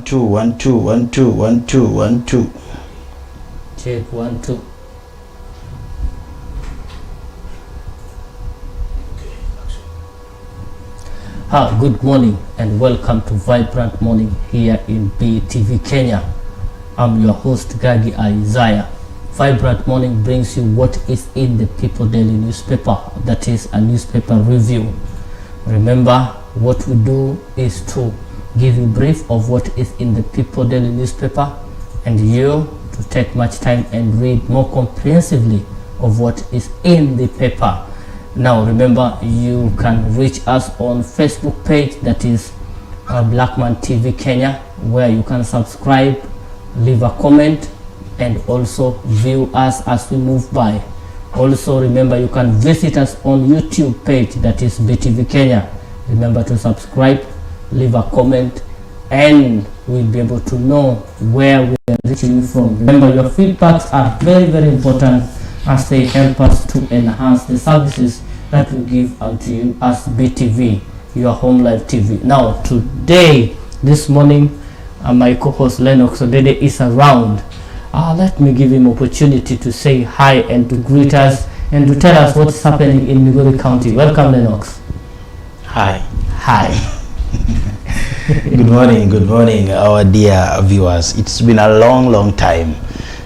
Two, 1 2 1 2 1 2 1 2. Check 1 2. Hi, good morning and welcome to Vibrant Morning here in BTV Kenya. I'm your host Gagi Isaiah. Vibrant Morning brings you what is in the People Daily newspaper, that is a newspaper review. Remember, what we do is to give you brief of what is in the People Daily newspaper and you to take much time and read more comprehensively of what is in the paper. Now remember, you can reach us on Facebook page, that is Blackman TV Kenya, where you can subscribe, leave a comment and also view us as we move by. Also remember, you can visit us on YouTube page, that is BTV Kenya. Remember to subscribe, leave a comment and we'll be able to know where we are reaching you from. Remember, your feedbacks are very, very important as they help us to enhance the services that we give out to you as BTV, your home live TV. Now today, this morning, my co-host Lennox Odede is around. Let me give him opportunity to say hi and to greet us and to tell us what's happening in Migori County. Welcome, Lennox. Hi. Hi. Good morning, our dear viewers. It's been a long time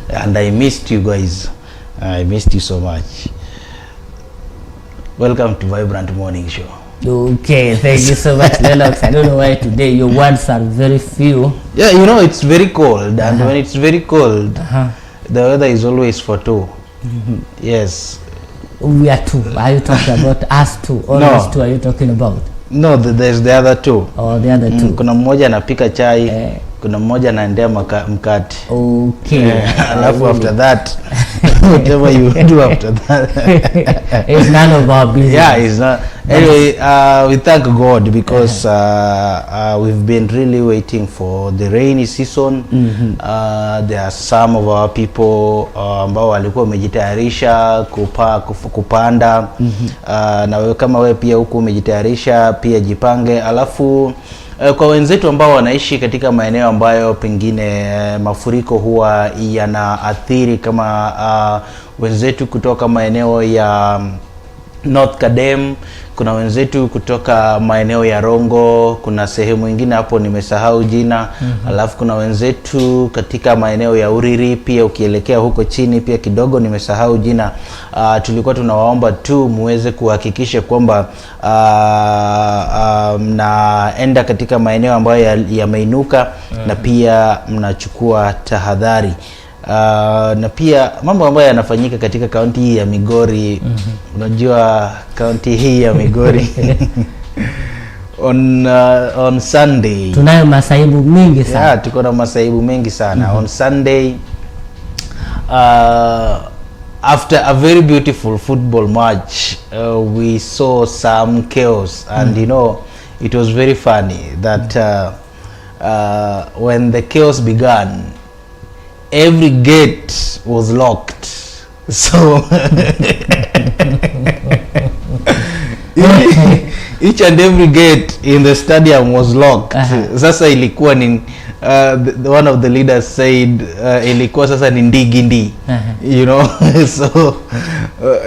and I missed you guys. I missed you so much. Welcome to Vibrant Morning Show. Okay, thank you so much, Lennox. I don't know why today your words are very few. Yeah, you know, it's very cold and when it's very cold, the weather is always for two. Yes. We are two. Are you talking about us two? Always two are you talking about? No, there's the other two. Oh, the other two. Kuna mmoja anapika chai, kuna mmoja anaendea mkate. Okay. Alafu after that, whatever you do after that, it's none of our business. Yeah, it's not. Anyway, we thank God because we've been really waiting for the rainy season. There are some of our people ambao walikuwa wamejitayarisha kupanda. Na wewe kama wewe pia huko umejitayarisha, pia jipange. Alafu kwa wenzetu ambao wanaishi katika maeneo ambayo pengine mafuriko huwa yanaathiri, kama wenzetu kutoka maeneo ya North Kadem, kuna wenzetu kutoka maeneo ya Rongo, kuna sehemu nyingine hapo nimesahau jina. Alafu kuna wenzetu katika maeneo ya Uriri, pia ukielekea huko chini pia kidogo nimesahau jina. Tulikuwa tunawaomba tu muweze kuhakikisha kwamba mnaenda katika maeneo ambayo yameinuka na pia mnachukua tahadhari. Na pia mambo ambayo yanafanyika katika kaunti hii ya Migori. Unajua kaunti hii ya Migori on Sunday tunayo masaibu mingi sana. Yeah, tuko na masaibu mengi sana. On Sunday, after a very beautiful football match, we saw some chaos and you know, it was very funny that when the chaos began, every gate was locked. So each and every gate in the stadium was locked. Sasa ilikuwa ni one of the leaders said ilikuwa sasa ni ndigindi. You know. So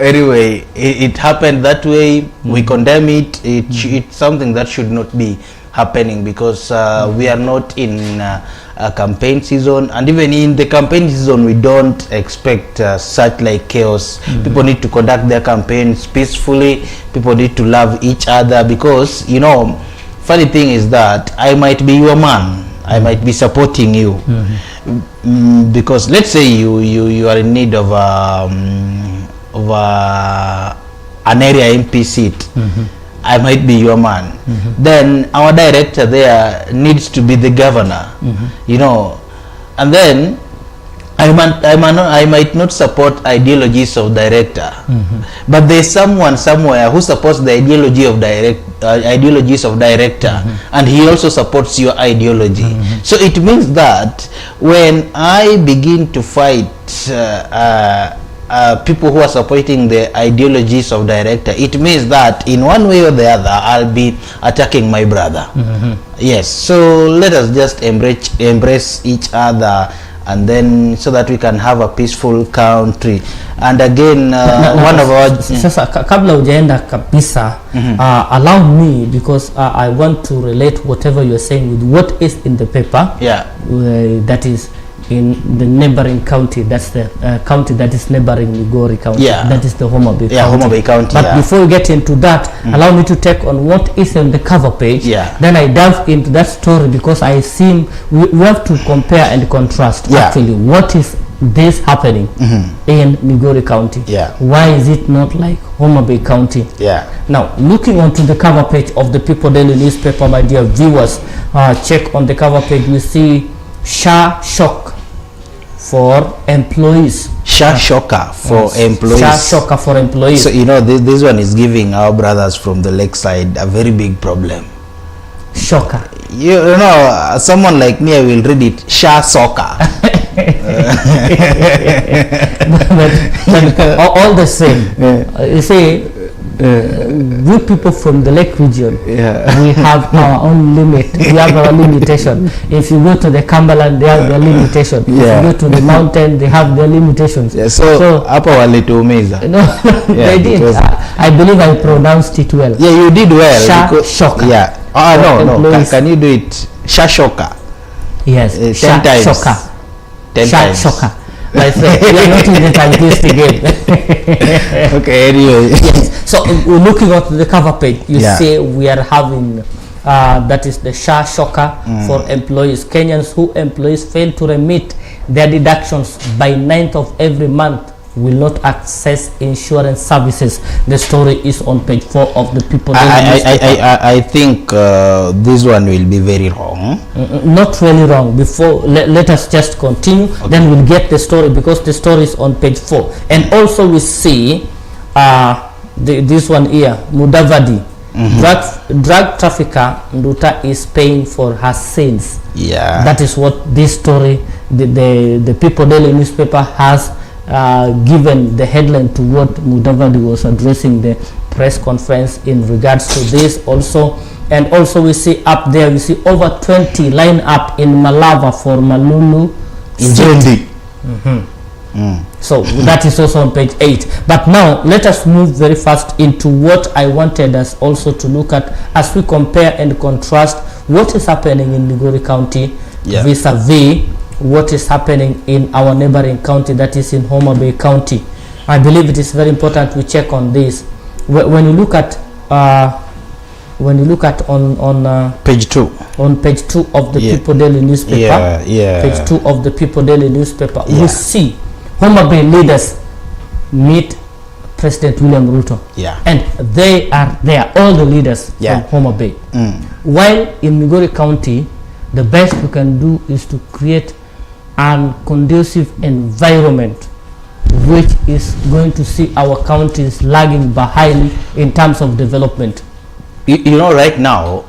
anyway, it happened that way. We condemn it. It's something that should not be happening because we are not in a campaign season, and even in the campaign season we don't expect such like chaos. People need to conduct their campaigns peacefully. People need to love each other because, you know, funny thing is that I might be your man, I might be supporting you because let's say you are in need of an area MP seat. I might be your man. Then our director there needs to be the governor, you know, and then I might not support ideologies of director, but there's someone somewhere who supports the ideology of ideologies of director, and he also supports your ideology. So it means that when I begin to fight people who are supporting the ideologies of director, it means that in one way or the other I'll be attacking my brother. Yes, so let us just embrace each other, and then so that we can have a peaceful country. And again, one of our sasa kabla hujaenda kabisa, allow me, because I want to relate whatever you're saying with what is in the paper. Yeah. That is in the neighboring county. That's the county that is neighboring Migori County. Yeah. That is the Homa Bay Yeah, County. Homa Bay County. But yeah. before we get into that, allow me to take on what is on the cover page. Yeah. Then I delve into that story, because I seem we have to compare and contrast. Yeah. Actually, what is this happening in Migori County? Yeah. Why is it not like Homa Bay County? Yeah. Now, looking onto the cover page of the People Daily newspaper, my dear viewers, check on the cover page. We see Sha Sockers For Employees. Sha Sockers For Employees. Sha Sockers For Employees. So you know, this one is giving our brothers from the lakeside a very big problem. Shocker. You know, someone like me, I will read it Sha Sockers. but all the same, you see, we people from the lake region, we have our own limit. We have our limitation. If you go to the Cumberland, they have their limitation. If you go to the mountain, they have their limitations. Yeah, so hapo walituumiza. No, they did. I believe I pronounced it well. Yeah, you did well. Sha Sockers. Yeah. No. Can you do it? Sha Sockers. Yes. 10 times. Sockers. 10 Sha times. Sockers. My friend, we are not in the time this again. Okay, anyway. Yes. So looking at the cover page, you see we are having that is the Sha Sockers For Employees. Kenyans who employees fail to remit their deductions by 9th of every month will not access insurance services. The story is on page 4 of the People Daily newspaper. I think this one will be very wrong. Not really wrong. Before let us just continue, then we'll get the story, because the story is on page 4. And also we see this one here, Mudavadi, drug trafficker Nduta is paying for her sins. Yeah, that is what this story, the People Daily newspaper has given the headline to what Mudavadi was addressing the press conference in regards to this also. And also we see up there, we see over 20 line up in Malava for Malulu Injendi. So that is also on page 8. But now let us move very fast into what I wanted us also to look at as we compare and contrast what is happening in Migori County vis-a-vis what is happening in our neighboring county, that is in Homa Bay County. I believe it is very important we check on this. When you look at on page 2 of the People Daily newspaper, page 2 of the People Daily newspaper, we see Homa Bay leaders meet President William Ruto, and they are there, all the leaders from Homa Bay. While in Migori County, the best we can do is to create an conducive environment which is going to see our counties lagging behind in terms of development. You know, right now,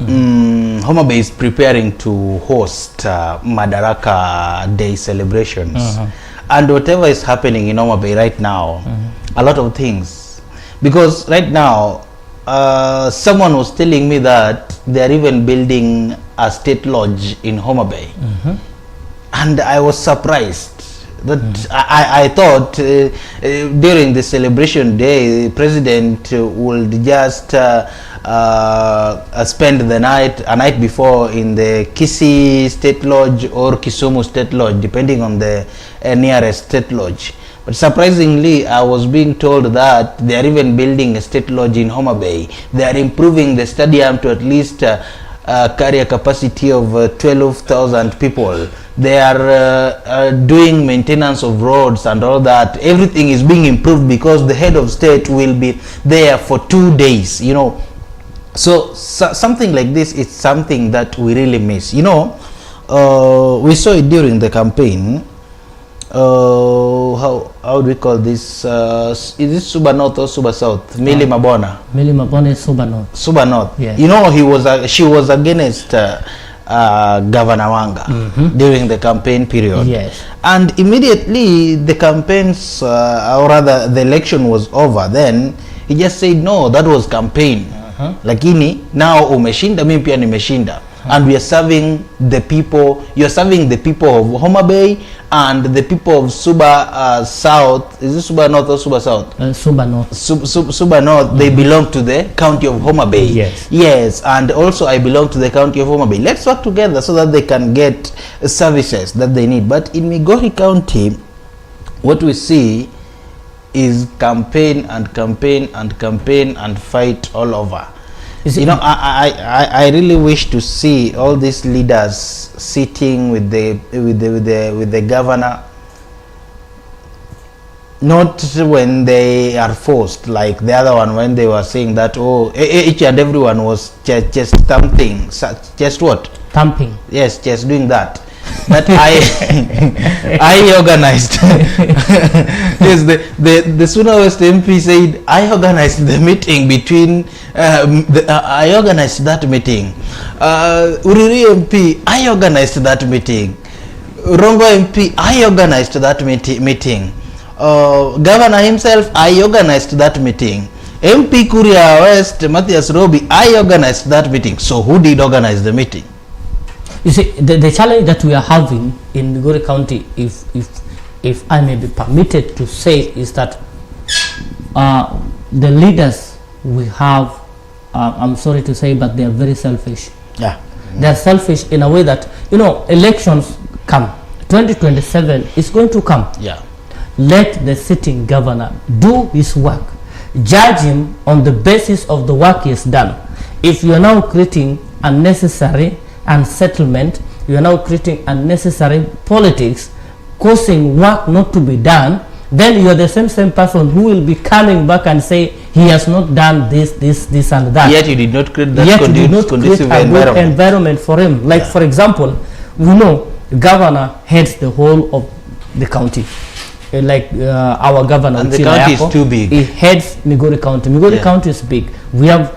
Homa Bay is preparing to host Madaraka Day celebrations. And whatever is happening in Homa Bay right now, a lot of things. Because right now, someone was telling me that they are even building a state lodge in Homa Bay. And I was surprised that I thought during the celebration day, the president would just spend the night, a night before, in the Kisii State Lodge or Kisumu State Lodge, depending on the nearest state lodge. But surprisingly, I was being told that they are even building a state lodge in Homa Bay. They are improving the stadium to at least carry a capacity of 12,000 people. They are doing maintenance of roads and all that. Everything is being improved because the head of state will be there for 2 days, you know. So something like this is something that we really miss. You know, we saw it during the campaign. How do we call this? Is this Suba North or Suba South? Millie Mabona. Millie Mabona is Suba North. Suba North. Yeah. You know, she was against Governor Wanga during the campaign period. Yes. And immediately the campaigns, or rather the election was over, then he just said, no, that was campaign. Lakini, now umeshinda, mimi pia nimeshinda. And we are serving the people, you are serving the people of Homa Bay and the people of Suba South. Is it Suba North or Suba South? Suba North. Suba North, they belong to the county of Homa Bay. Yes. Yes, and also I belong to the county of Homa Bay. Let's work together so that they can get services that they need. But in Migori County, what we see is campaign and campaign and campaign and fight all over. You know, I really wish to see all these leaders sitting with the governor, not when they are forced, like the other one when they were saying that, oh, each and everyone was just thumping, just what? Thumping. Yes, just doing that. But I organized. Yes, the Suna West MP said I organized the meeting between. I organized that meeting. Uriri MP, I organized that meeting. Rongo MP, I organized that meeting. Governor himself, I organized that meeting. MP Kuria West, Matthias Robi, I organized that meeting. So who did organize the meeting? You see, the challenge that we are having in Migori County, if I may be permitted to say, is that the leaders we have, I'm sorry to say, but they are very selfish. Yeah. They are selfish in a way that, you know, elections come. 2027 is going to come. Yeah. Let the sitting governor do his work. Judge him on the basis of the work he has done. If you are now creating unnecessary unsettlement, you are now creating unnecessary politics, causing work not to be done, then you are the same person who will be coming back and say he has not done this and that. Yet you did not create that conducive environment for him. Like, for example, we know governor heads the whole of the county. Like our governor, and the county is too big. He heads Migori County. Migori County is big. We have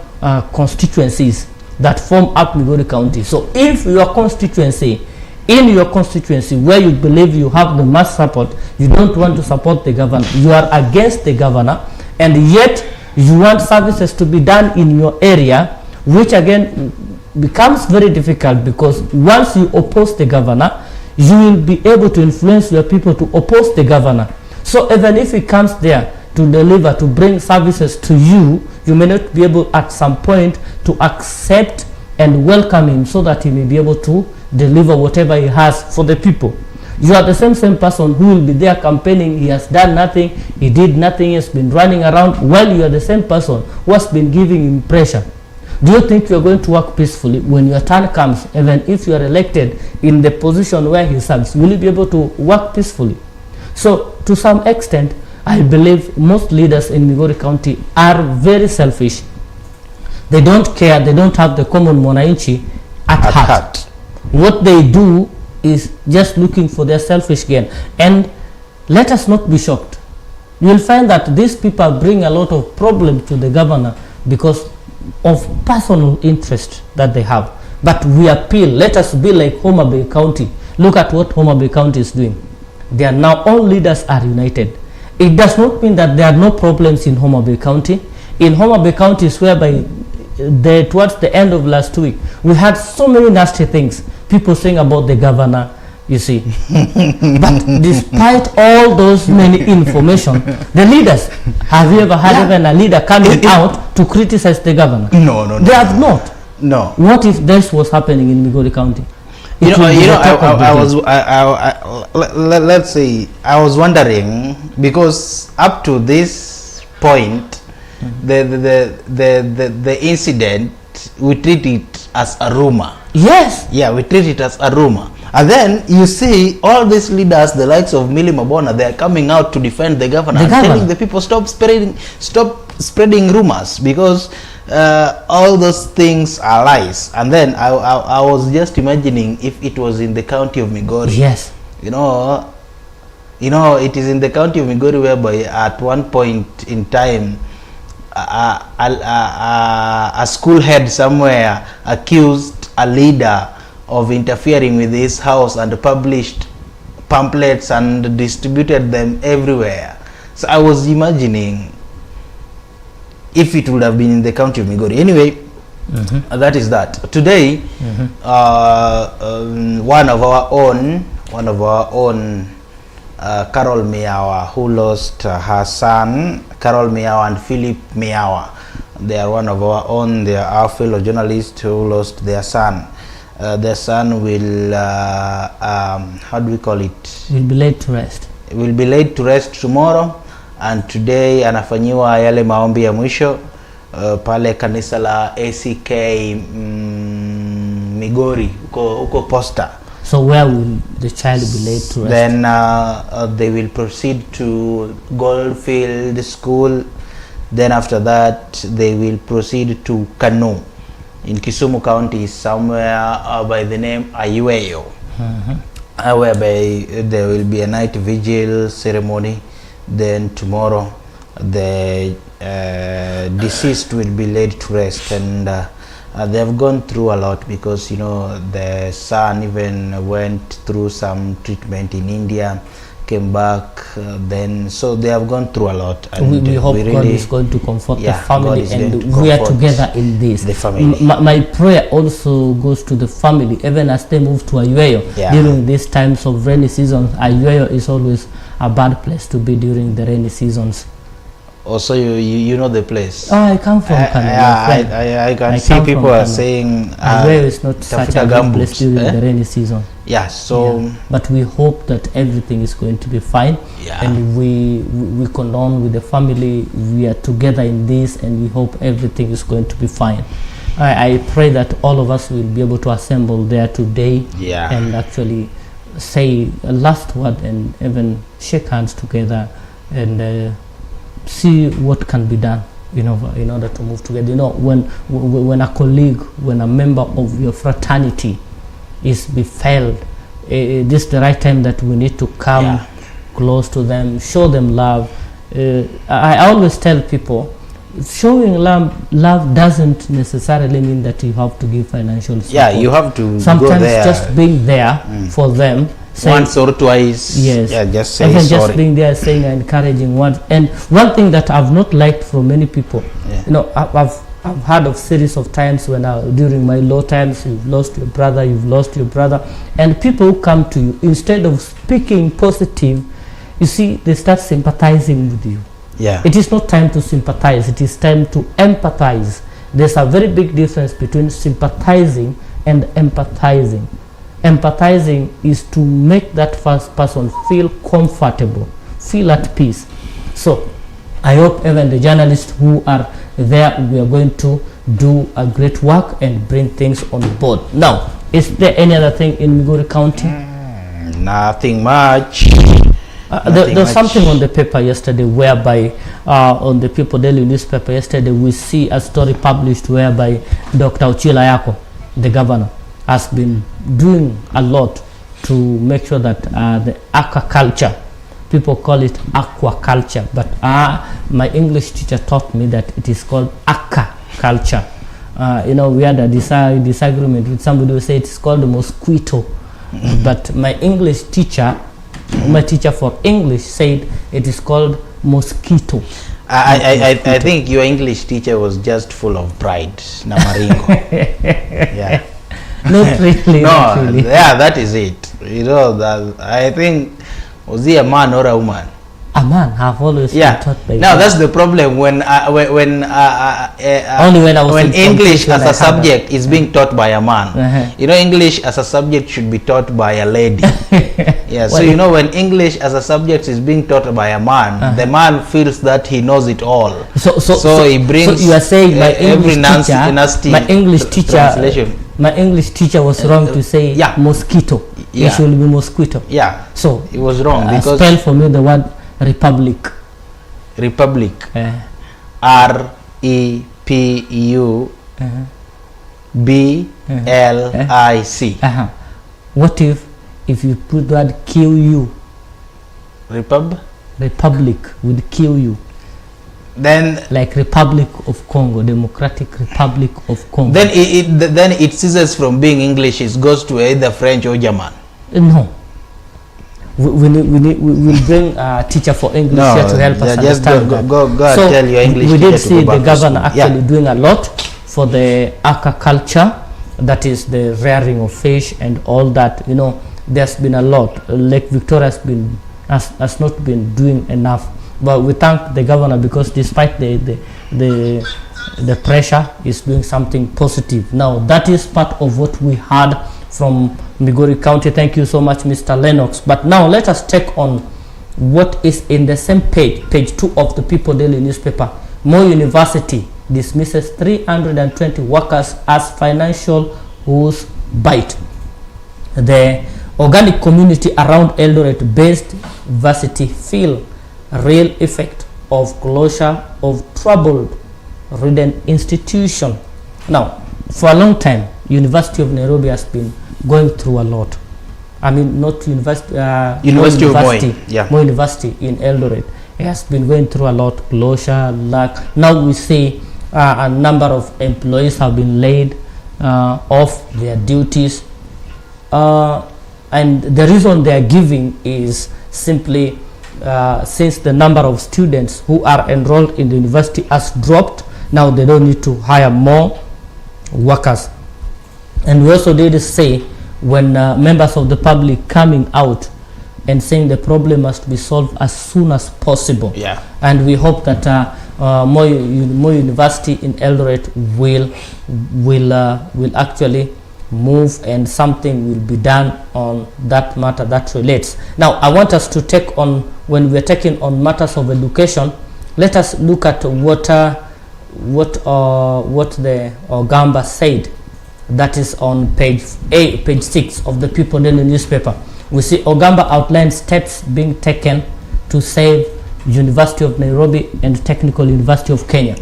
constituencies that form up Migori County. So if your constituency, in your constituency where you believe you have the mass support, you don't want to support the governor, you are against the governor, and yet you want services to be done in your area, which again becomes very difficult, because once you oppose the governor, you will be able to influence your people to oppose the governor. So even if he comes there to deliver, to bring services to you, you may not be able at some point to accept and welcome him so that he may be able to deliver whatever he has for the people. You are the same person who will be there campaigning. He has done nothing, he did nothing, he has been running around, while you are the same person who has been giving him pressure. Do you think you are going to work peacefully when your turn comes? Even if you are elected in the position where he serves, will you be able to work peacefully? So to some extent, I believe most leaders in Migori County are very selfish. They don't care, they don't have the common mwananchi at heart. What they do is just looking for their selfish gain. And let us not be shocked. You will find that these people bring a lot of problems to the governor because of personal interest that they have. But we appeal, let us be like Homa Bay County. Look at what Homa Bay County is doing. They are now, all leaders are united. It does not mean that there are no problems in Homa Bay County. In Homa Bay County is whereby towards the end of last week, we had so many nasty things. People saying about the governor, you see. But despite all those many information, the leaders, have you ever had even a leader coming out to criticize the governor? No. They have not. No. What if this was happening in Migori County? Let's say I was wondering, because up to this point, the incident, we treat it as a rumor. Yes. Yeah, we treat it as a rumor. And then you see all these leaders, the likes of Millie Mabona, they are coming out to defend the governor, and telling the people stop spreading rumors, because all those things are lies. And then I was just imagining if it was in the county of Migori. Yes. You know, it is in the county of Migori whereby at one point in time, a school head somewhere accused a leader of interfering with his house and published pamphlets and distributed them everywhere. So I was imagining if it would have been in the county of Migori. Anyway, that is that. Today, one of our own, Carol Miawa, who lost her son, Carol Miawa and Philip Miawa. They are one of our own. They are our fellow journalists who lost their son. Their son will, how do we call it? Will be laid to rest. Will be laid to rest tomorrow, and today anafanyiwa yale maombi ya mwisho pale kanisa la ACK Migori uko Posta. So where will the child be laid to rest? Then they will proceed to Goldfield School. Then after that they will proceed to Kanu in Kisumu County, somewhere by the name Ayueyo, whereby there will be a night vigil ceremony. Then tomorrow the deceased will be laid to rest, and they have gone through a lot, because the son even went through some treatment in India, came back, then so they have gone through a lot, and we hope God is going to comfort the family, and we are together in this. The family. My prayer also goes to the family, even as they move to Ayueyo. During these times of rainy season, Ayueyo is always a bad place to be during the rainy seasons. Also, you know the place. Oh, I come from Kano. I can see people are saying Ayueyo is not such a good place during the rainy season. Yeah, so but we hope that everything is going to be fine, and we condone with the family. We are together in this, and we hope everything is going to be fine. I pray that all of us will be able to assemble there today, and actually say a last word and even shake hands together and see what can be done, in order to move together. When a colleague, when a member of your fraternity is befelled, this is the right time that we need to come close to them, show them love. I always tell people, showing love doesn't necessarily mean that you have to give financial support. You have to sometimes go there. Just being there for them, once or twice, just say even sorry. just being there, saying encouraging words. And one thing that I've not liked from many people, I've heard of series of times when during my low times, you've lost your brother, and people who come to you, instead of speaking positive, you see, they start sympathizing with you. It is not time to sympathize, it is time to empathize. There's a very big difference between sympathizing and empathizing. Empathizing is to make that first person feel comfortable, feel at peace. So I hope even the journalists who are there, we are going to do a great work and bring things on board. Now, is there any other thing in Migori County? Nothing much. There's something on the paper yesterday whereby on the People Daily newspaper yesterday, we see a story published whereby Dr. Ochila Yako, the governor, has been doing a lot to make sure that the aquaculture, people call it aquaculture, but my English teacher taught me that it is called aquaculture. We had a disagreement with somebody who said it's called mosquito, but my English teacher, my teacher for English, said it is called mosquito. I think your English teacher was just full of pride, Namaringo. Not really. Not really. That is it. That I think, was he a man or a woman? A man. Have always been taught by now God. That's the problem when only when I was when English as a subject is being taught by a man. English as a subject should be taught by a lady. So when English as a subject is being taught by a man, the man feels that he knows it all. So he brings. So you are saying my English teacher was wrong to say mosquito. It should be mosquito. So it was wrong because spell for me the word republic. Republic. REPUBLIC. What if you put that QU? Republic with QU. Then like Republic of Congo, Democratic Republic of Congo. then it ceases from being English. It goes to either French or German. No. We'll bring a teacher for English here to help us just understand go that. So and tell your English we teacher did to see go the back to governor school. actually Yeah. doing a lot for the aquaculture, that is the rearing of fish and all that. You know, there's been a lot. Lake Victoria has not been doing enough, but we thank the governor because despite the pressure, is doing something positive. Now that is part of what we heard from Migori County. Thank you so much, Mr. Lennox. But now let us check on what is in the same page 2 of the People Daily newspaper. Moi University dismisses 320 workers as financial woes bite. The organic community around Eldoret based varsity feel real effect of closure of troubled ridden institution. Now, for a long time, University of Nairobi has been going through a lot. I mean, not university. University of Moi. Yeah. Moi University in Eldoret. It has been going through a lot, closure, lack. Now we see a number of employees have been laid off their duties, and the reason they are giving is simply since the number of students who are enrolled in the university has dropped. Now they don't need to hire more workers. And we also did say when members of the public coming out and saying the problem must be solved as soon as possible. Yeah. And we hope that Moi University in Eldoret will actually move and something will be done on that matter that relates. Now I want us to take on, when we're taking on matters of education, let us look at what the Ogamba said. That is on page 6 of the People Daily newspaper. We see Ogamba outlines steps being taken to save University of Nairobi and Technical University of Kenya.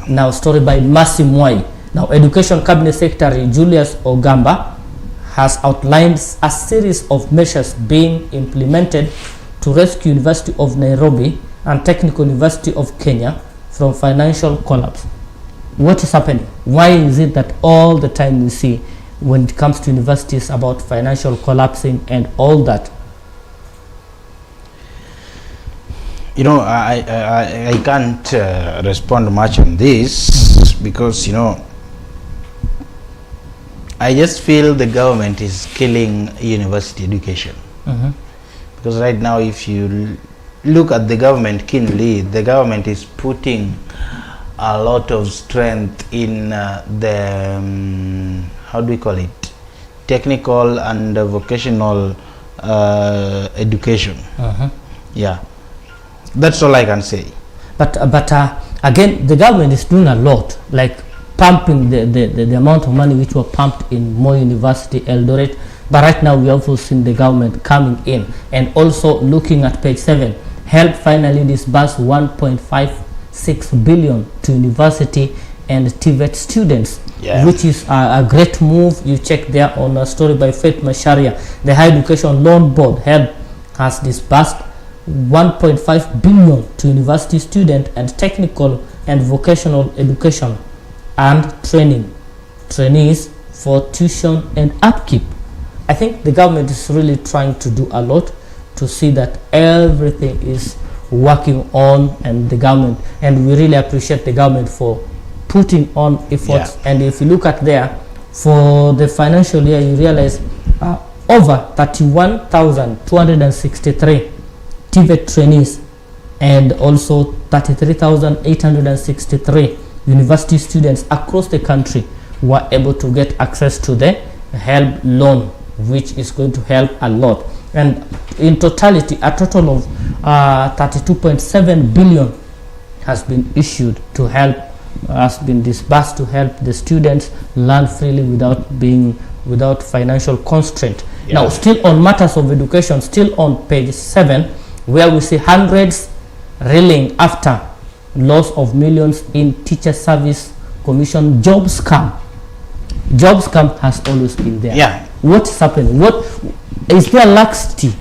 Now, story by Mercy Mwai. Now, Education Cabinet Secretary Julius Ogamba has outlined a series of measures being implemented to rescue University of Nairobi and Technical University of Kenya from financial collapse. What is happening? Why is it that all the time we see when it comes to universities about financial collapsing and all that? You know, I can't respond much on this because, you know, I just feel the government is killing university education. Because right now, if you look at the government keenly, the government is putting a lot of strength in the how do we call it, technical and vocational education. Yeah, that's all I can say. But again, the government is doing a lot, like pumping the amount of money which were pumped in Moi University Eldoret. But right now we also seen the government coming in and also looking at page 7, help finally disburse 1.56 billion to university and TVET students, which is a great move. You check there on a story by Faith Masharia. The Higher Education Loan Board HELB has disbursed 1.5 billion to university student and technical and vocational education and trainees for tuition and upkeep. I think the government is really trying to do a lot to see that everything is working on, and the government, and we really appreciate the government for putting on efforts. And if you look at there for the financial year, you realize over 31,263 TVET trainees and also 33,863 university students across the country were able to get access to the HELB loan, which is going to help a lot. And in totality, a total of 32.7 billion has been issued to help, has been disbursed to help the students learn freely without financial constraint. Now, still on matters of education, still on page 7, where we see hundreds reeling after loss of millions in Teacher Service Commission job scam. Job scam has always been there. What is happening? What is there laxity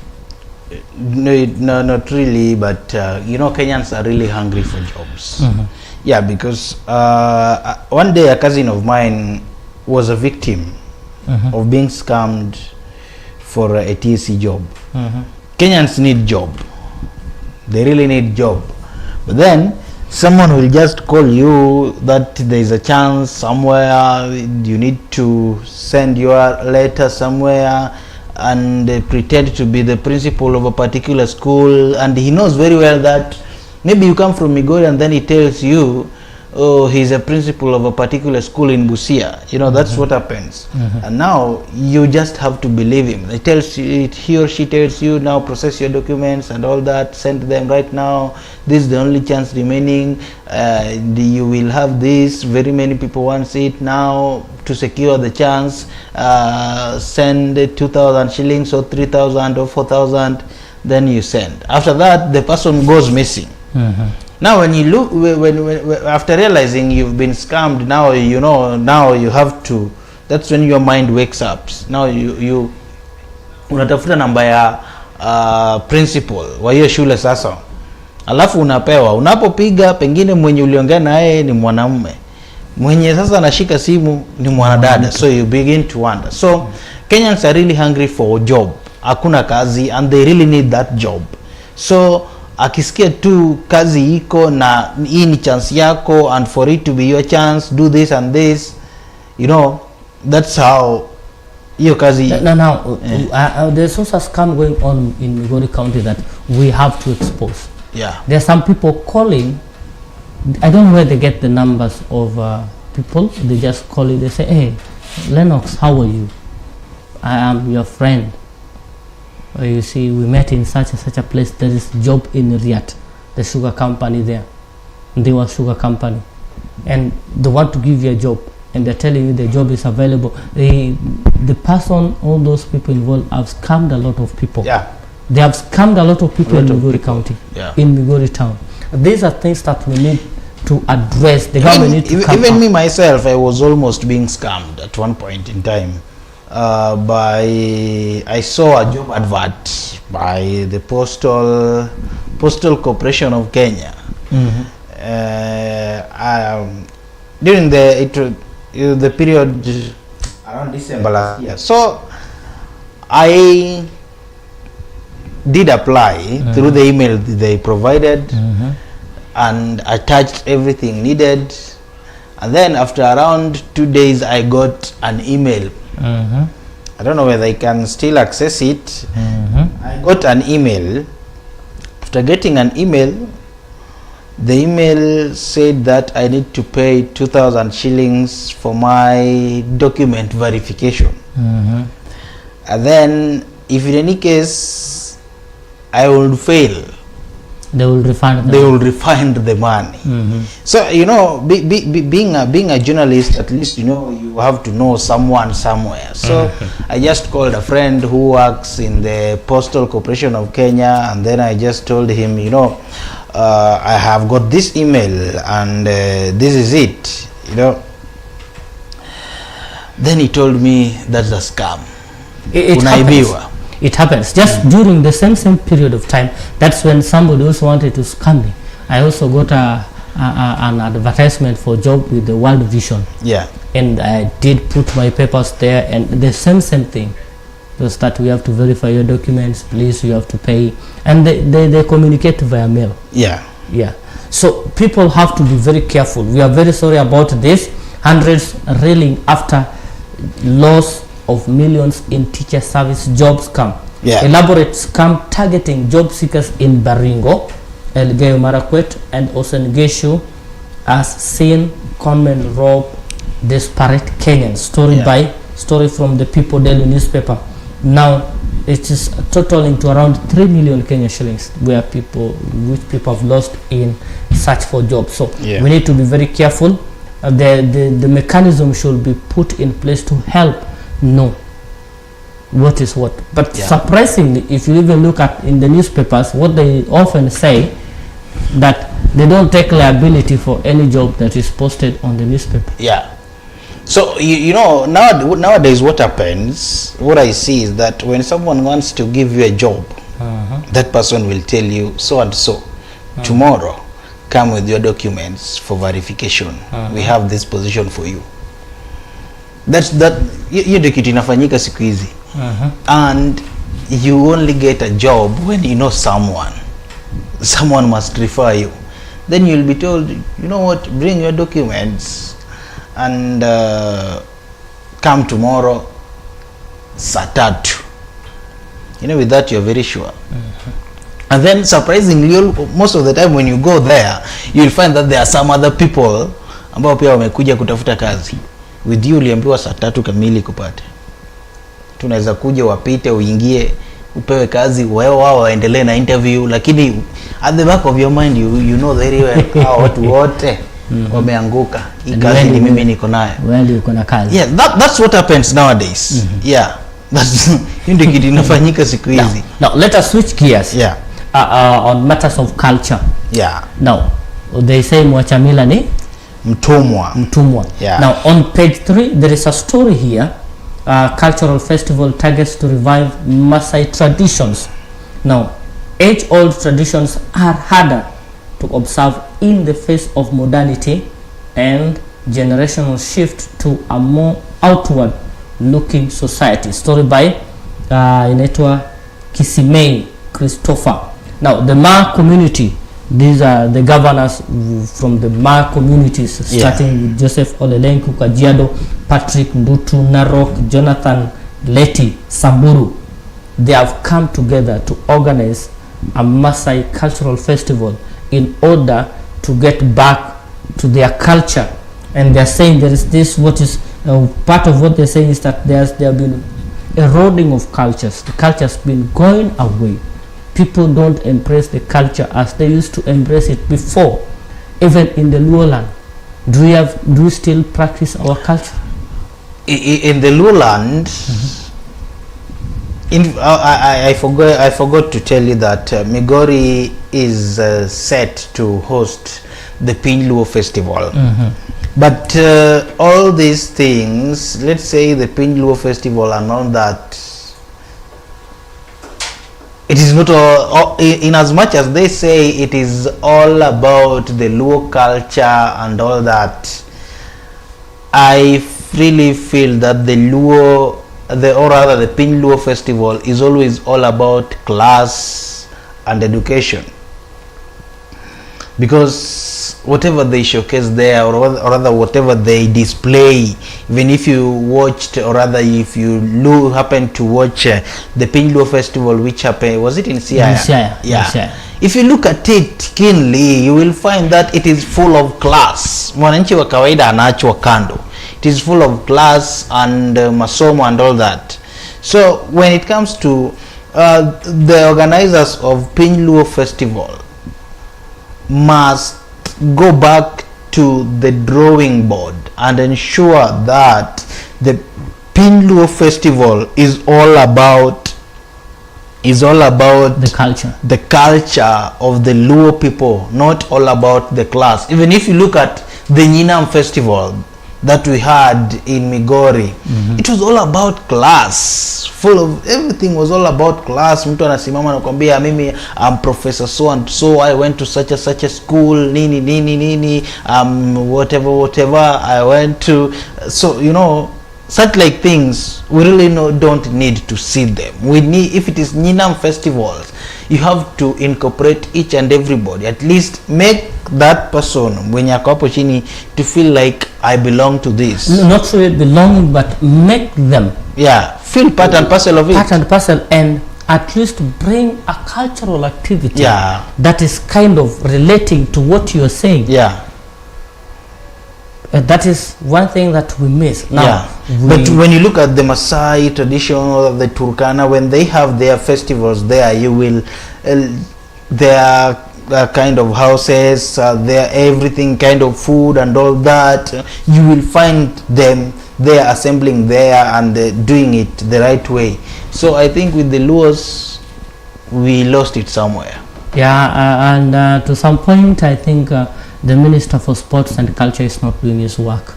No, not really, but Kenyans are really hungry for jobs. Yeah, because one day a cousin of mine was a victim of being scammed for a TSC job. Kenyans need job. They really need job. But then someone will just call you that there is a chance somewhere, you need to send your letter somewhere, and they pretend to be the principal of a particular school, and he knows very well that maybe you come from Migori, and then he tells you, oh, he's a principal of a particular school in Busia. That's what happens. And now you just have to believe him. He or she tells you, now process your documents and all that, send them right now. This is the only chance remaining. You will have this. Very many people want it now. To secure the chance, send 2,000 shillings or 3,000 or 4,000. Then you send. After that, the person goes missing. Now when you look, when after realizing you've been scammed, now now you have to, that's when your mind wakes up. Now you unatafuta namba ya principal wa hiyo shule sasa, alafu unapewa, unapopiga pengine mwenye uliongea naye ni mwanamume, mwenye sasa anashika simu ni mwanadada. So you begin to wonder. So Kenyans are really hungry for a job. Hakuna kazi, and they really need that job. So akisikia tu kazi iko na hii ni chance yako, and for it to be your chance, do this and this, that's how hiyo kazi. There's also a scam going on in Migori County that we have to expose. Yeah, there are some people calling. I don't know where they get the numbers of people. They just call it. They say, hey, Lennox, how are you? I am your friend. You see, we met in such and such a place. There is job in Riyadh, the sugar company there. They were sugar company, and they want to give you a job, and they're telling you the job is available. The person, all those people involved have scammed a lot of people. Yeah, they have scammed a lot of people in Migori County, in Migori town. These are things that we need to address. The government need to come even me myself, I was almost being scammed at one point in time. I saw a job advert by the Postal Corporation of Kenya. During the period around December last year. So I did apply through the email they provided, and attached everything needed, and then after around 2 days I got an email. I don't know whether I can still access it. I got an email. After getting an email, the email said that I need to pay 2,000 shillings for my document verification. And then if in any case I would fail, they will refund the money. So being a journalist, at least you have to know someone somewhere. So I just called a friend who works in the Postal Corporation of Kenya, and then I just told him, I have got this email, and this is it. Then he told me that's a scam. It happens just during the same period of time. That's when somebody also wanted to scam me. I also got an advertisement for job with the World Vision. Yeah, and I did put my papers there, and the same thing was that we have to verify your documents, please, you have to pay, and they communicate via mail. Yeah. So people have to be very careful. We are very sorry about this. Hundreds reeling after loss of millions in teacher service jobs scam. Elaborate scam targeting job seekers in Baringo, Elgeyo Marakwet, and also in Geshu, as seen conmen rob desperate Kenyans. Story from the People Daily newspaper. Now it is totaling to around 3 million Kenya shillings which people have lost in search for jobs. So we need to be very careful. The mechanism should be put in place to help know what is what. But surprisingly, if you even look at in the newspapers, what they often say, that they don't take liability for any job that is posted on the newspaper. So nowadays what happens, what I see is that when someone wants to give you a job, that person will tell you so and so. Tomorrow, come with your documents for verification. We have this position for you. Hiyo ndio kitu inafanyika siku hizi. And you only get a job when you know someone. Someone must refer you. Then you'll be told, you know what, bring your documents and come tomorrow saa 3. With that you're very sure. And then surprisingly, most of the time when you go there, you'll find that there are some other people ambao pia wamekuja kutafuta kazi. With you uliambiwa saa 3 kamili kupata. Tunaweza kuja wapite, uingie, upewe kazi, wao waendelee na interview, lakini at the back of your mind you know very well hao watu wote wameanguka. Hii kazi ni mimi niko nayo. Well, uko na kazi. Yeah, that's what happens nowadays. Yeah. That's ndio kitu inafanyika siku hizi. Now let us switch gears. Yeah. On matters of culture. Yeah. Now they say mwachamila ni mtumwa. Yeah. Now on page 3 there is a story here. Cultural festival targets to revive Maasai traditions. Now age-old traditions are harder to observe in the face of modernity and generational shift to a more outward looking society. Story by inaitwa Kisimei Christopher. Now the Ma community, these are the governors from the Ma communities, starting with Joseph Olelenku Kajiado, Patrick Ndutu Narok, Jonathan Leti Samburu. They have come together to organize a Maasai cultural festival in order to get back to their culture. And they are saying there is this, what is part of what they're saying is that there have been eroding of cultures. The culture has been going away. People don't embrace the culture as they used to embrace it before. Even in the Luo land, do we still practice our culture? In the Luo land, I forgot to tell you that Migori is set to host the Pinluo festival. But all these things, let's say the Pinluo festival and all that, it is not all, in as much as they say it is all about the Luo culture and all that, I really feel that the Luo, or rather the Pinluo festival is always all about class and education. Because whatever they showcase there, or rather whatever they display, even if you watched, or rather if you happen to watch the Pinluo festival, which happened, was it in Siaya? Yeah. If you look at it keenly, you will find that it is full of class. Mwananchi wa kawaida anaachwa kando. It is full of class and masomo and all that. So when it comes to the organizers of Pinluo festival, must go back to the drawing board and ensure that the Pinluo festival is all about the culture of the Luo people, not all about the class. Even if you look at the Nyinam festival that we had in Migori, it was all about class. Full of everything was all about class. Mtu anasimama na kwambia mimi I'm professor so and so, I went to such a school, nini whatever I went to. So such like things we really don't need to see them. We need, if it is Nyinam festivals, you have to incorporate each and everybody, at least make that person mwenye ako hapo chini to feel like I belong to this. No, not really belonging, but make them feel part and parcel of it. Part and parcel, and at least bring a cultural activity that is kind of relating to what you are saying. That is one thing that we miss now. But when you look at the Maasai tradition or the Turkana, when they have their festivals there, you will their kind of houses, their everything kind of food and all that, you will find them they are assembling there and doing it the right way. So I think with the Luos, we lost it somewhere. And to some point, I think the Minister for Sports and Culture is not doing his work.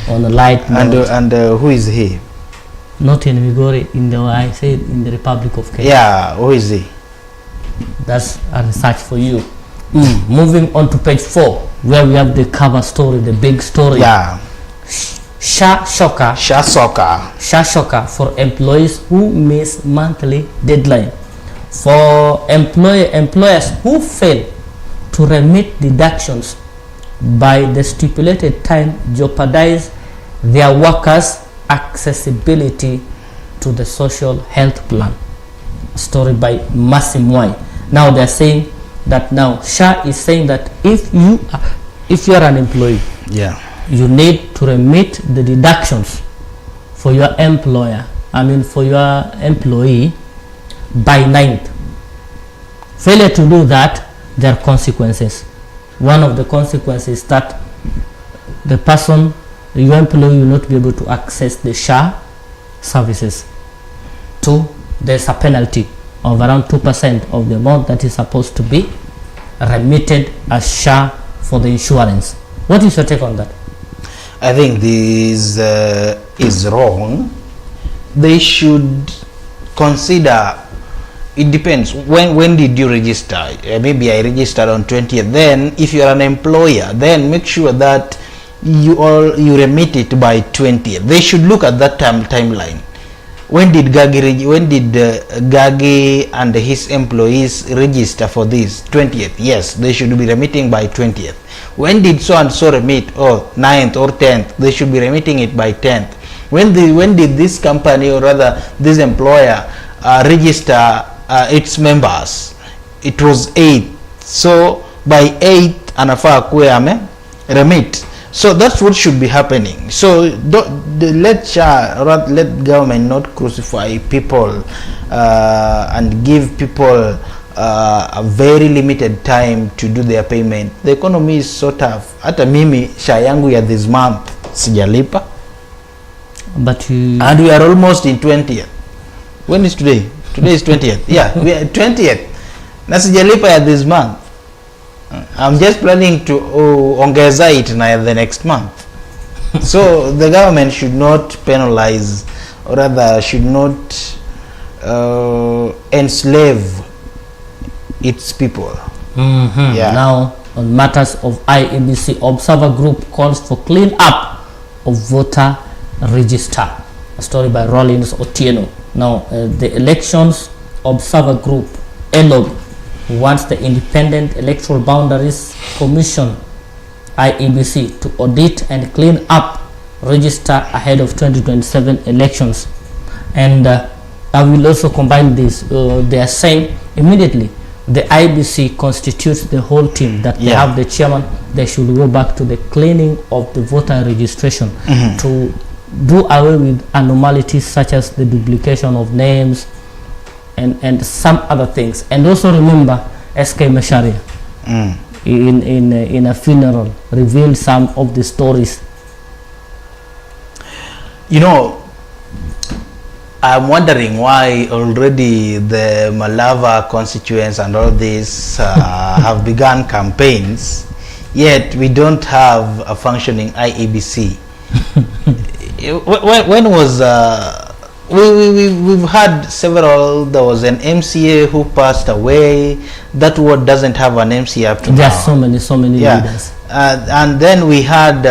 On a light note. And who is he? Not in Migori, in the I said in the Republic of Kenya. Yeah, who is he? That's a research for you. Moving on to page 4, where we have the cover story, the big story. Yeah. Sha Sockers for employees who miss monthly deadline. For employers who fail to remit deductions by the stipulated time jeopardize their workers' accessibility to the social health plan. A story by Masimwai. Now they're saying that now Sha is saying that if you are an employee, yeah, you need to remit the deductions for your employee by 9th. Failure to do that, there are consequences. One of the consequences is that the person, your employee, will not be able to access the Sha services. 2, there's a penalty of around 2% of the amount that is supposed to be remitted as Sha for the insurance. What is your take on that? I think this is wrong. They should consider, it depends, when did you register? Maybe I registered on 20th. Then if you are an employer, then make sure that you remit it by 20th. They should look at that timeline. When did Gagi and his employees register for this? 20th. Yes, they should be remitting by 20th. When did so and so remit? 9th or 10th. They should be remitting it by 10th. When did this company, or rather this employer, register its members? It was 8th. So by 8th anafaa kuwe remit. So that's what should be happening. So let government not crucify people and give people a very limited time to do their payment. The economy is so tough. Hata mimi Sha yangu ya this month sijalipa. And we are almost in 20th. When is today? Today is 20th. Yeah, we are 20th. Na sijalipa ya this month. I'm just planning to ongeza it the next month. So the government should not penalize, or rather should not enslave its people. Yeah. Now, on matters of IEBC, Observer Group calls for clean up of voter register. A story by Rollins Otieno. Now, the Elections Observer Group, ELOB, wants the Independent Electoral Boundaries Commission, IEBC, to audit and clean up register ahead of 2027 elections. And I will also combine this. They are saying immediately the IEBC constitutes the whole team, that they have the chairman. They should go back to the cleaning of the voter registration to do away with anomalies such as the duplication of names and some other things. And also remember, SK Macharia in a funeral revealed some of the stories. You know, I'm wondering why already the Malava constituents and all this have begun campaigns, yet we don't have a functioning IEBC. When was we've had several. There was an MCA who passed away. That ward doesn't have an MCA up to now. There's so many leaders. And then we had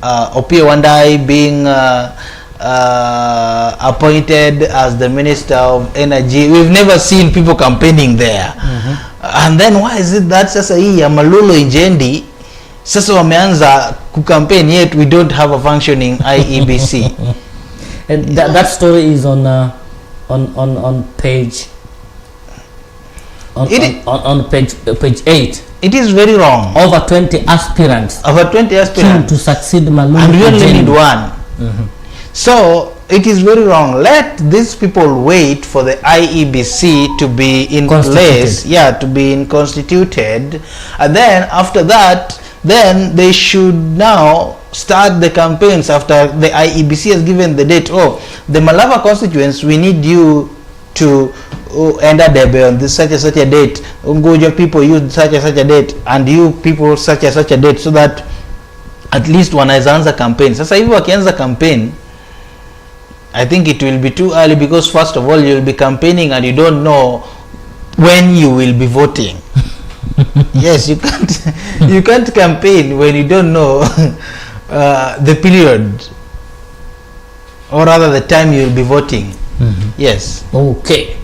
Opio Wandai being appointed as the Minister of Energy. We've never seen people campaigning there. And then why is it that sasa hii ya Malulu Injendi sasa wameanza kucampaign, yet we don't have a functioning IEBC? And that story is on page page 8. It is very wrong. Over 20 aspirants keen to succeed Malulu, and we only need one. So it is very wrong. Let these people wait for the IEBC to be in place, to be constituted, and then after that, then they should now start the campaigns after the IEBC has given the date. Oh, the Malava constituents, we need you to enter Debe on this such a date. Ungoja people use such a date, and you people such a date, so that at least wanaweza anza campaign. Sasa hivi wakianza campaign I think it will be too early because first of all you'll be campaigning and you don't know when you will be voting. Yes, you can't campaign when you don't know the period, or rather the time you will be voting. Yes. Okay.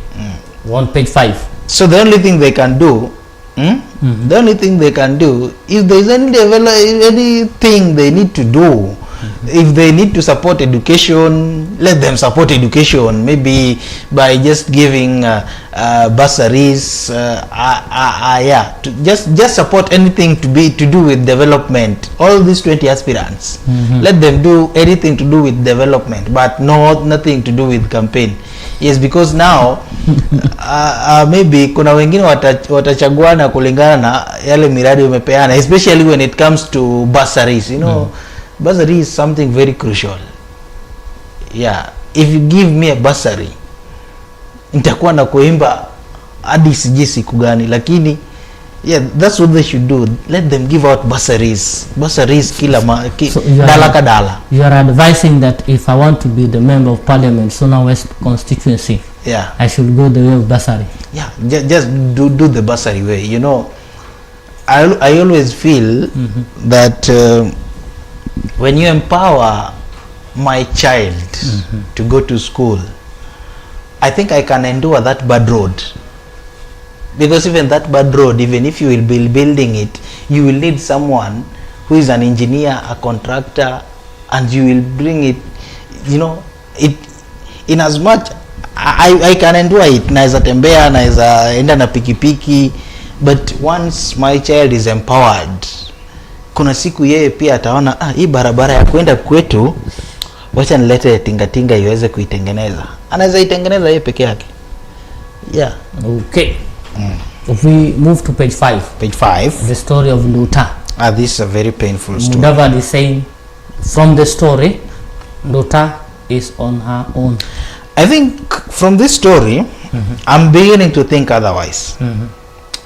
On page 5. So the only thing they can do, the only thing they can do, if there is anything they need to do, if they need to support education, let them support education, maybe by just giving bursaries, just support anything to do with development. All these 20 aspirants, let them do anything to do with development, but nothing to do with campaign. Yes, because now maybe kuna wengine watachaguana kulingana na yale miradi umepeana, especially when it comes to bursaries, you know. Bursary is something very crucial. Yeah, if you give me a bursary, nitakuwa na kuimba hadi sijui siku gani, lakini yeah, that's what they should do. Let them give out bursaries kila dala kadala. You are advising that if I want to be the member of parliament, Sona West constituency, yeah, I should go the way of bursary. Yeah, just do the bursary way. You know, I always feel that when you empower my child to go to school, I think I can endure that bad road. Because even that bad road, even if you will be building it, you will need someone who is an engineer, a contractor, and you will bring it, you know, it in as much I can endure it. Naeza tembea, naeza enda na pikipiki, but once my child is empowered, kuna siku yeye pia ataona hii barabara ya kwenda kwetu, wacha nilete tingatinga iweze kuitengeneza. Anaweza itengeneza yeye peke yake. Yeah. Okay. If we move to page 5. Page 5. The story of Nduta. This is a very painful story. Mudavadi is saying from the story, Nduta is on her own. I think from this story, I'm beginning to think otherwise.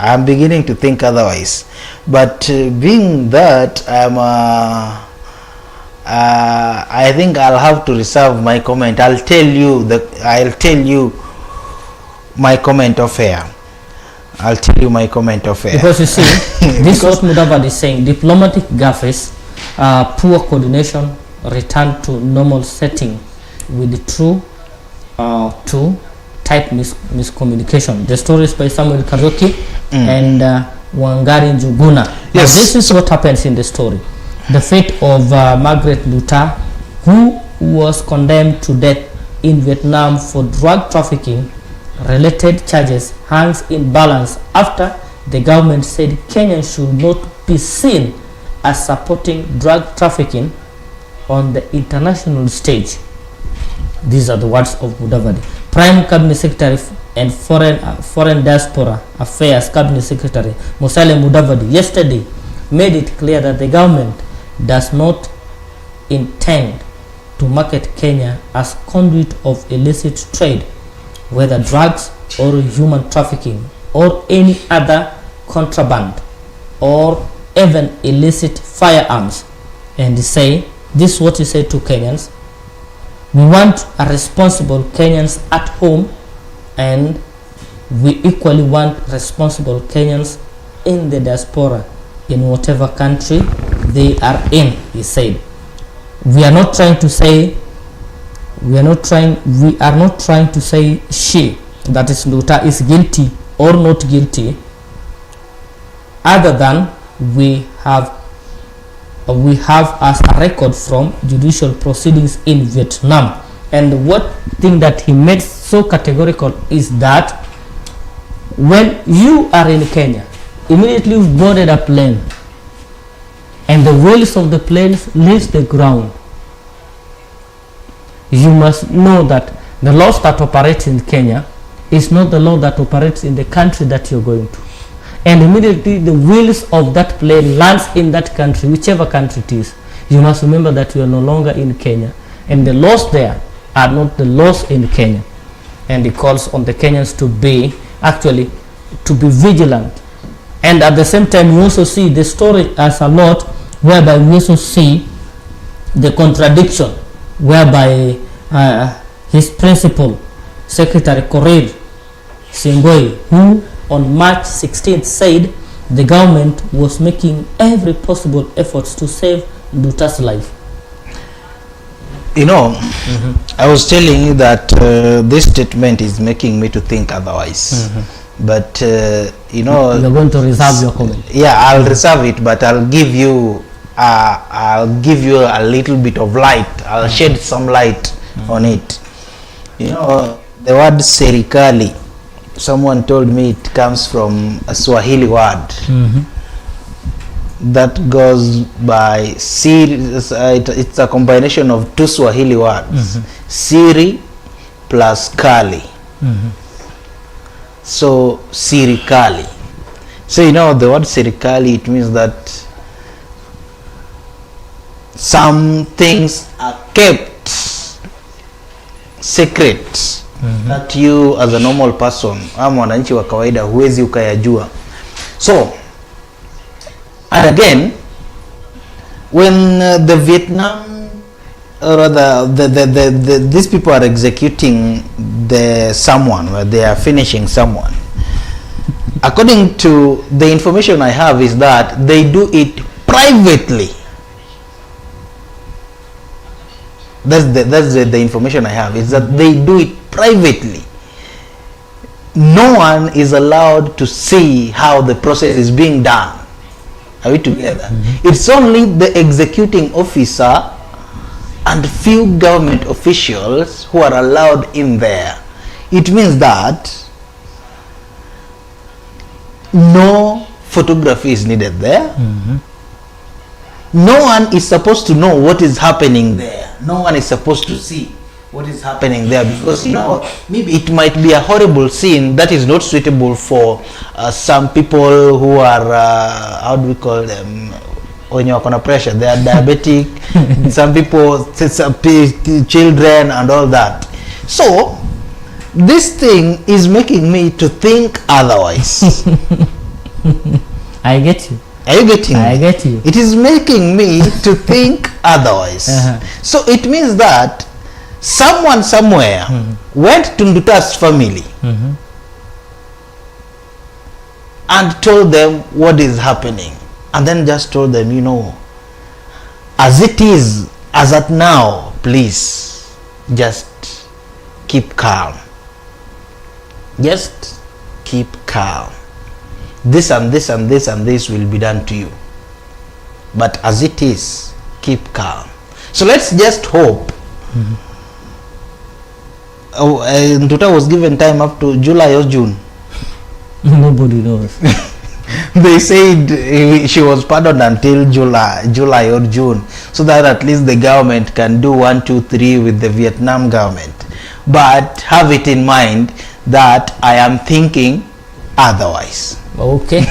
I'm beginning to think otherwise. But being that I think I'll have to reserve my comment. I'll tell you my comment of air. I'll tell you my comment of air. Because you see, this is what Mudavadi is saying. Diplomatic gaffes, poor coordination, return to normal setting with true to type miscommunication. The story is by Samuel Karoki and Wangari Njuguna. Yes. Now, this is what happens in the story. The fate of Margaret Nduta, who was condemned to death in Vietnam for drug trafficking related charges, hangs in balance after the government said Kenya should not be seen as supporting drug trafficking on the international stage. These are the words of Mudavadi. Prime Cabinet Secretary and Foreign Diaspora Affairs Cabinet Secretary Musalia Mudavadi yesterday made it clear that the government does not intend to market Kenya as conduit of illicit trade, whether drugs or human trafficking or any other contraband or even illicit firearms. And say, this is what he said to Kenyans: we want a responsible Kenyans at home, and we equally want responsible Kenyans in the diaspora in whatever country they are in, he said. We are not trying to say she, that is Nduta, is guilty or not guilty, other than we have as a record from judicial proceedings in Vietnam. And what thing that he made so categorical is that when you are in Kenya, immediately you've boarded a plane and the wheels of the plane leaves the ground, you must know that the laws that operate in Kenya is not the law that operates in the country that you're going to. And immediately the wheels of that plane lands in that country, whichever country it is, you must remember that you are no longer in Kenya, and the laws there are not the laws in Kenya. And he calls on the Kenyans to be vigilant. And at the same time, you also see the story as a lot, whereby we also see the contradiction, whereby his principal, Secretary Korir Singoi, who on March 16th said the government was making every possible efforts to save Nduta's life. You know, I was telling you that this statement is making me to think otherwise. But you know, you're going to reserve your comment. Yeah, I'll reserve it, but I'll give you a little bit of light. I'll shed some light on it. You know, the word serikali, someone told me it comes from a Swahili word that goes by it's a combination of two Swahili words, siri plus kali. So sirikali. So you know, the word sirikali, it means that some things are kept secret that you as a normal person ama mwananchi wa kawaida huwezi ukayajua. So and again, when the Vietnam, or rather these people are executing someone, where they are finishing someone, according to the information I have, is that they do it privately. That's the information I have, is that they do it privately. No one is allowed to see how the process is being done. Are we together? It's only the executing officer and few government officials who are allowed in there. It means that no photography is needed there. No one is supposed to know what is happening there. No one is supposed to see what is happening there, because you know, maybe it might be a horrible scene that is not suitable for some people who are how do we call them, when you're under pressure, they are diabetic, some people, children and all that. So this thing is making me to think otherwise. I get you. Are you getting me? I get you. It is making me to think otherwise. So it means that someone somewhere went to Nduta's family and told them what is happening, and then just told them, you know, as it is, as at now, please just keep calm. Just keep calm. This and this and this and this will be done to you, but as it is, keep calm. So let's just hope. Nduta was given time up to July or June. Nobody knows. They said she was pardoned until July or June, so that at least the government can do 1, 2, 3 with the Vietnam government. But have it in mind that I am thinking otherwise. Okay.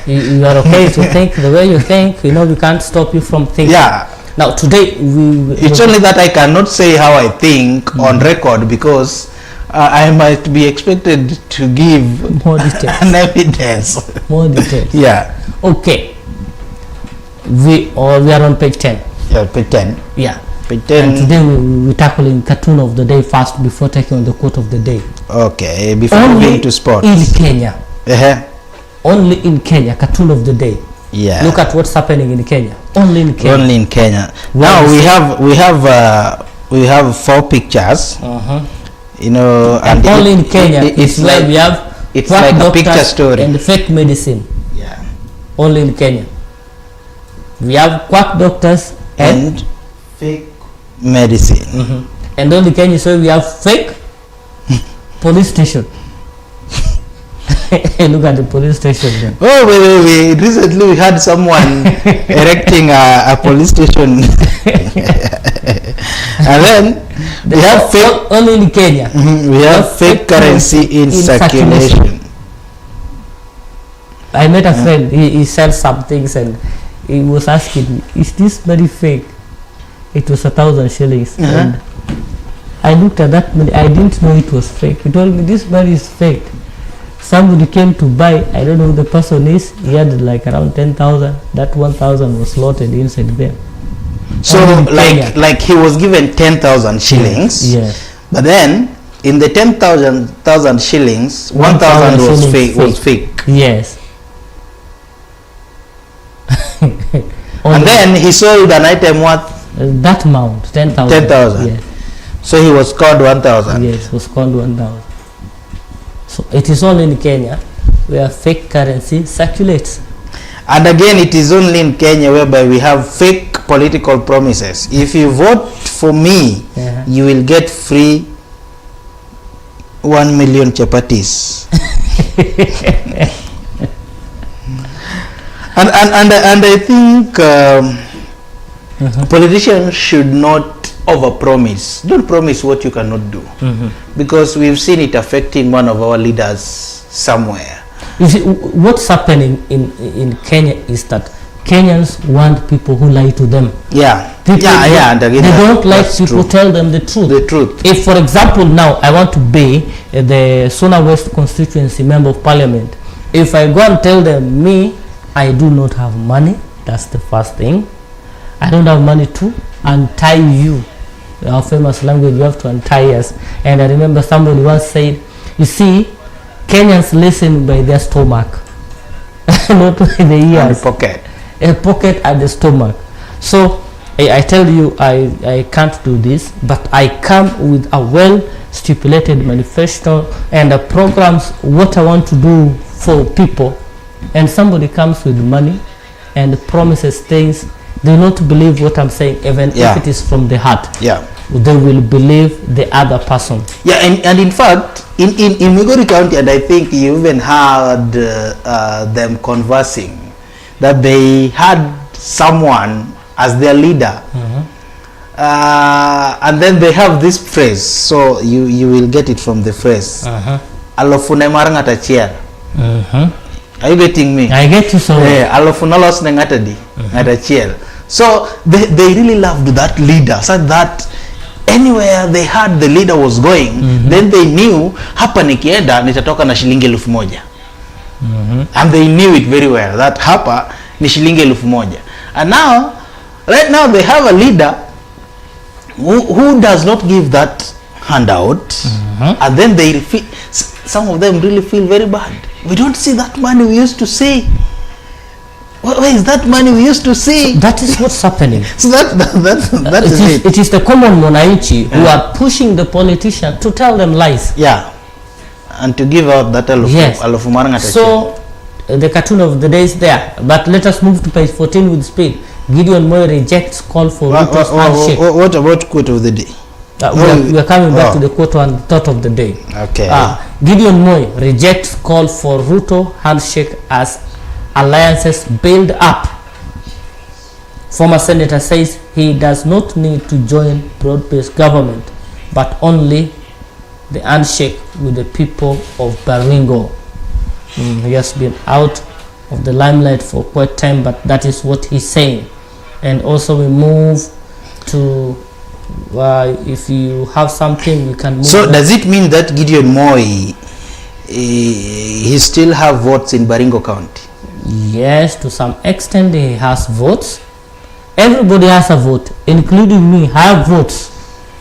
You are okay to think the way you think. You know, we can't stop you from thinking. Yeah. Now today it's only that I cannot say how I think on record, because I might be expected to give more details. An evidence. More details. Yeah. Okay. We are on page 10. Yeah, page 10. Yeah. Page 10. And today we're tackling cartoon of the day first before taking on the quote of the day. Okay. Before moving to sports. In Kenya. Only in Kenya, cartoon of the day. Yeah. Look at what's happening in Kenya. Only in Kenya. Only in Kenya. Now we have 4 pictures. You know, and only in Kenya. It's like we have. It's like a picture story. And fake medicine. Yeah. Only in Kenya. We have quack doctors and fake medicine. And only Kenya, so we have fake police station. Look at the police station then. Oh, wait. Recently we had someone erecting a police station. And then we have fake, only in Kenya. We have fake currency in circulation. I met a friend, he said some things and he was asking me, is this money fake? It was 1,000 shillings. And I looked at that money, I didn't know it was fake. He told me this money is fake. Somebody came to buy, I don't know who the person is, he had like around 10,000. That 1,000 was slotted inside there. So like he was given 10,000 shillings. Yes. But then in the 10,000 shillings, 1,000 was fake. Yes. And then he sold an item worth that amount, 10,000. 10,000. Yes. So he was called 1,000. Yes, was called 1,000. So it is only in Kenya where fake currency circulates. And again, it is only in Kenya whereby we have fake political promises. If you vote for me, you will get free 1 million chapatis. and I think politicians should not overpromise. Don't promise what you cannot do, because we've seen it affecting one of our leaders somewhere. You see, what's happening in Kenya is that Kenyans want people who lie to them. Yeah. People, And again, they don't like people tell them the truth. The truth. If, for example, now I want to be the Sona West constituency member of parliament, if I go and tell them, me, I do not have money, that's the first thing. I don't have money to untie you. Our famous language, you have to untie us. And I remember somebody once said, you see, Kenyans listen by their stomach, not by the ears. And pocket. A pocket and the stomach. So I tell you, I can't do this, but I come with a well stipulated manifesto and a programs what I want to do for people, and somebody comes with money and promises things, they will not believe what I'm saying, even if it is from the heart. Yeah. They will believe the other person. Yeah, and in fact, in Migori County, and I think you even heard them conversing, that they had someone as their leader, and then they have this phrase, so you will get it from the phrase, alofune marangata chiel. Are you getting me? I get you. So alofunalos nengatadi ngata chiel. So they really loved that leader, so that anywhere they heard the leader was going, then they knew hapa nikienda nitatoka na shilingi 1,000. And they knew it very well that hapa ni shilingi 1,000. And now, right now, they have a leader who does not give that handout, and then they some of them really feel very bad. We don't see that money we used to see. Where is that money we used to see? So that is what's happening. So that is it. It is the common Monaichi who are pushing the politician to tell them lies. Yeah, and to give out that alofumaranga. So the cartoon of the day is there, but let us move to page 14 with speed. Gideon Moy rejects call for Ruto's handshake. What about quote of the day? We are coming back to the quote and thought of the day. Okay. Gideon Moy rejects call for Ruto handshake as alliances build up. Former senator says he does not need to join broad-based government, but only the handshake with the people of Baringo. He has been out of the limelight for quite time, but that is what he's saying. And also we move to if you have something, we can move. So does it mean that Gideon Moy he still have votes in Baringo County? Yes, to some extent he has votes. Everybody has a vote, including me. I have votes,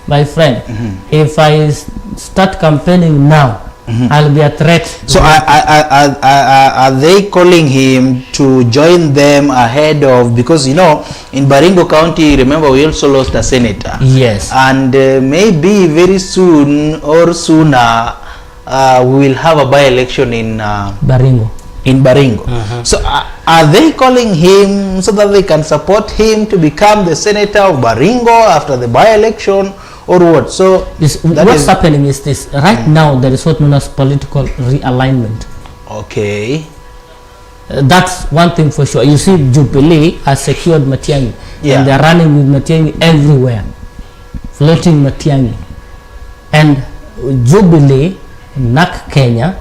my friend. If I start campaigning now, I'll be a threat. So are they calling him to join them ahead of, because in Baringo County, remember, we also lost a senator. Yes. And maybe very soon or sooner we will have a by-election in Baringo. So are they calling him so that they can support him to become the senator of Baringo after the by-election, or what? So what's happening is this. Right now there is what known as political realignment. Okay. That's one thing for sure. You see, Jubilee has secured Matiang'i, and they are running with Matiang'i everywhere, floating Matiang'i. And Jubilee, NAK Kenya,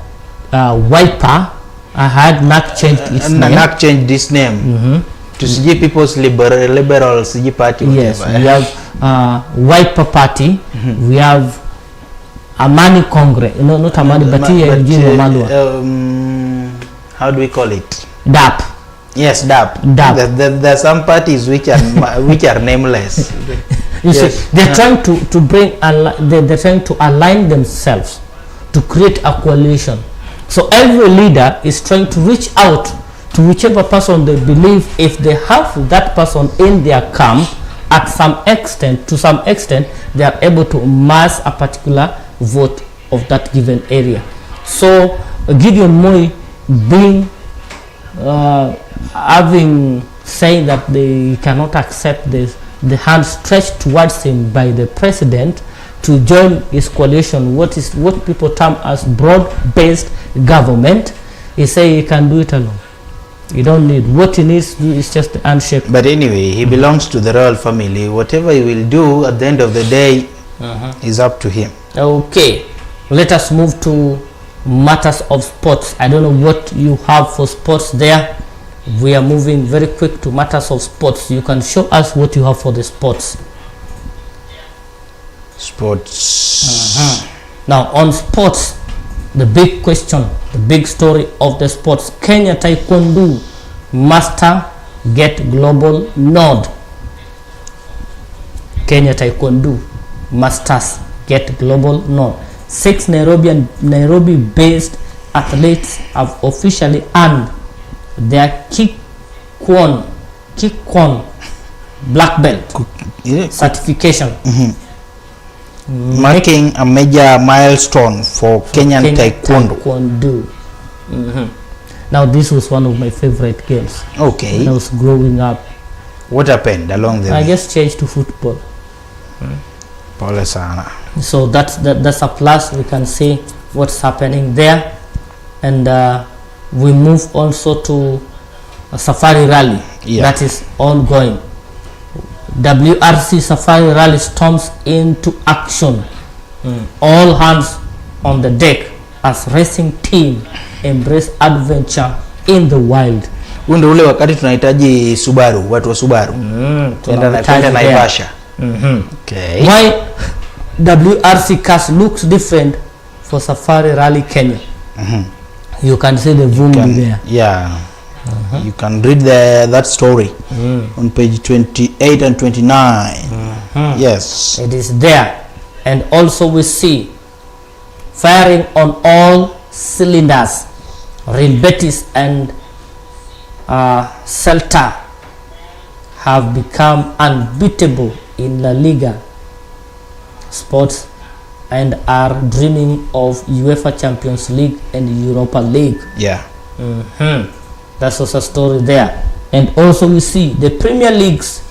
Wiper, I had NAK changed its name. NAK changed this name to CG People's Liberal CG Party. Yes, we have Wiper Party, we have Amani Congress, not Amani, but how do we call it? DAP. Yes, DAP. There are some parties which are nameless. You Yes. see, they're trying to bring, they're trying to align themselves to create a coalition. So every leader is trying to reach out to whichever person they believe, if they have that person in their camp, at some extent, to some extent, they are able to mass a particular vote of that given area. So Gideon Moi being having saying that they cannot accept this, the hand stretched towards him by the president to join his coalition, what people term as broad-based government, he say he can do it alone. You don't need, what he needs to do is just the handshake. But anyway, he belongs to the royal family. Whatever he will do at the end of the day is up to him. Okay, let us move to matters of sports. I don't know what you have for sports there. We are moving very quick to matters of sports. You can show us what you have for the sports. Sports. Now on sports, the big question, the big story of the sports, Kenya Taekwondo Master get global nod. Kenya Taekwondo Masters get global nod. 6 Nairobi-based athletes have officially earned their Kikwon black belt certification. Marking a major milestone for Kenyan Taekwondo. Now this was one of my favorite games Okay. when I was growing up. What happened along the I way? just changed to football. Pole sana. So that's a plus. We can see what's happening there, and we move also to a safari rally that is ongoing. WRC Safari Rally storms into action. All hands on the deck as racing team embrace adventure in the wild. Huu ndio ule wakati tunahitaji Subaru, watu wa Subaru. Tuenda Naivasha. Okay. Why WRC cars looks different for Safari Rally Kenya? You can see the vumbi there. Yeah. You can read that story on page 28 and 29. Yes. It is there. And also we see firing on all cylinders. Real Betis and Celta have become unbeatable in La Liga sports and are dreaming of UEFA Champions League and Europa League. Yeah. That's also a story there. And also we see the Premier League's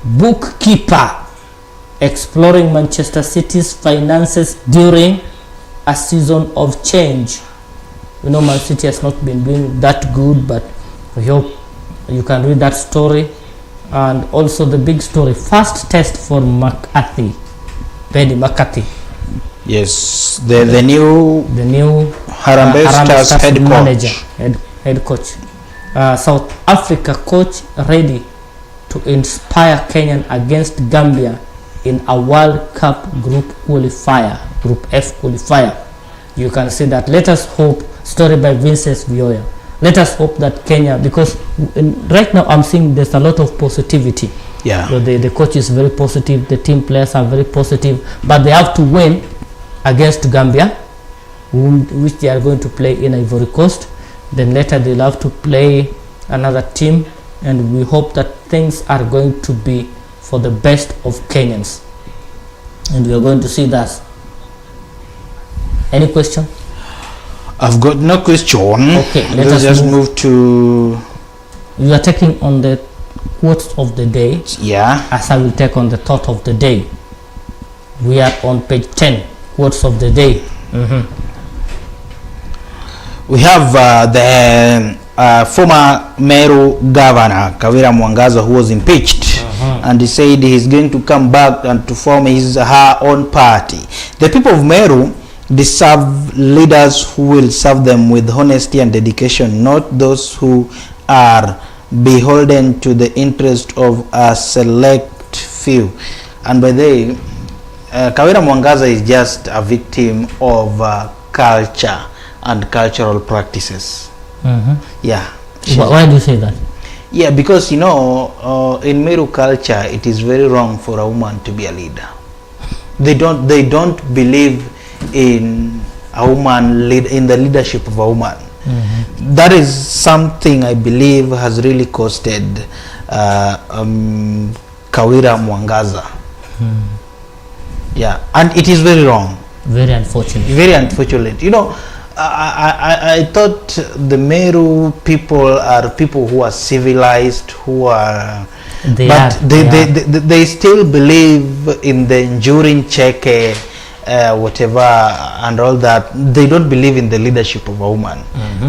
bookkeeper exploring Manchester City's finances during a season of change. You know, Man City has not been doing that good, but I hope you can read that story. And also the big story, first test for McCarthy, Paddy McCarthy. Yes. The new Harambee Stars head coach. Manager, head coach. South Africa coach ready to inspire Kenyan against Gambia in a World Cup group qualifier, Group F qualifier. You can see that. Let us hope, story by Vincent Vioya. Let us hope that Kenya, because right now I'm seeing there's a lot of positivity. Yeah. So the coach is very positive, the team players are very positive, but they have to win against Gambia, which they are going to play in Ivory Coast. Then later they'll have to play another team, and we hope that things are going to be for the best of Kenyans, and we are going to see that. Any question? I've got no question. Okay, let us just move to. You are taking on the quotes of the day. Yeah. As I will take on the thought of the day. We are on page 10, quotes of the day. We have the former Meru governor Kawira Mwangaza, who was impeached, and he said he's going to come back and to form her own party. The people of Meru deserve leaders who will serve them with honesty and dedication, not those who are beholden to the interest of a select few. And by the way, Kawira Mwangaza is just a victim of culture and cultural practices. Yeah. Why do you say that? Yeah, because in Meru culture, it is very wrong for a woman to be a leader. They don't believe in a woman in the leadership of a woman. That is something I believe has really costed Kawira Mwangaza. Yeah, and it is very wrong. Very unfortunate. Very unfortunate. I thought the Meru people are people who are civilized, who are, they still believe in the enduring cheke, whatever, and all that. They don't believe in the leadership of a woman.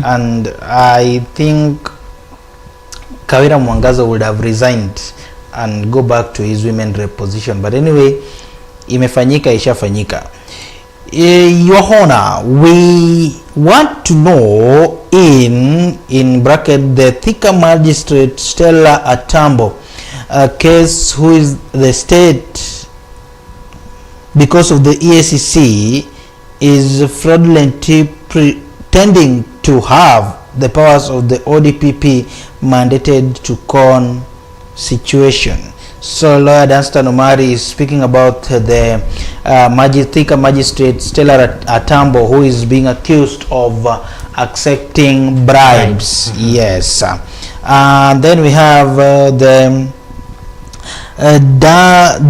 And I think Kawira Mwangaza would have resigned and go back to his women rep position. But anyway, imefanyika ishafanyika. Your Honor, we want to know in bracket the Thika magistrate Stella Atambo case, who is the state, because of the EACC, is fraudulently pretending to have the powers of the ODPP mandated to con situation. So lawyer Danstan Omari is speaking about the Thika magistrate Stella Atambo, who is being accused of accepting bribes. Yes. And then we have the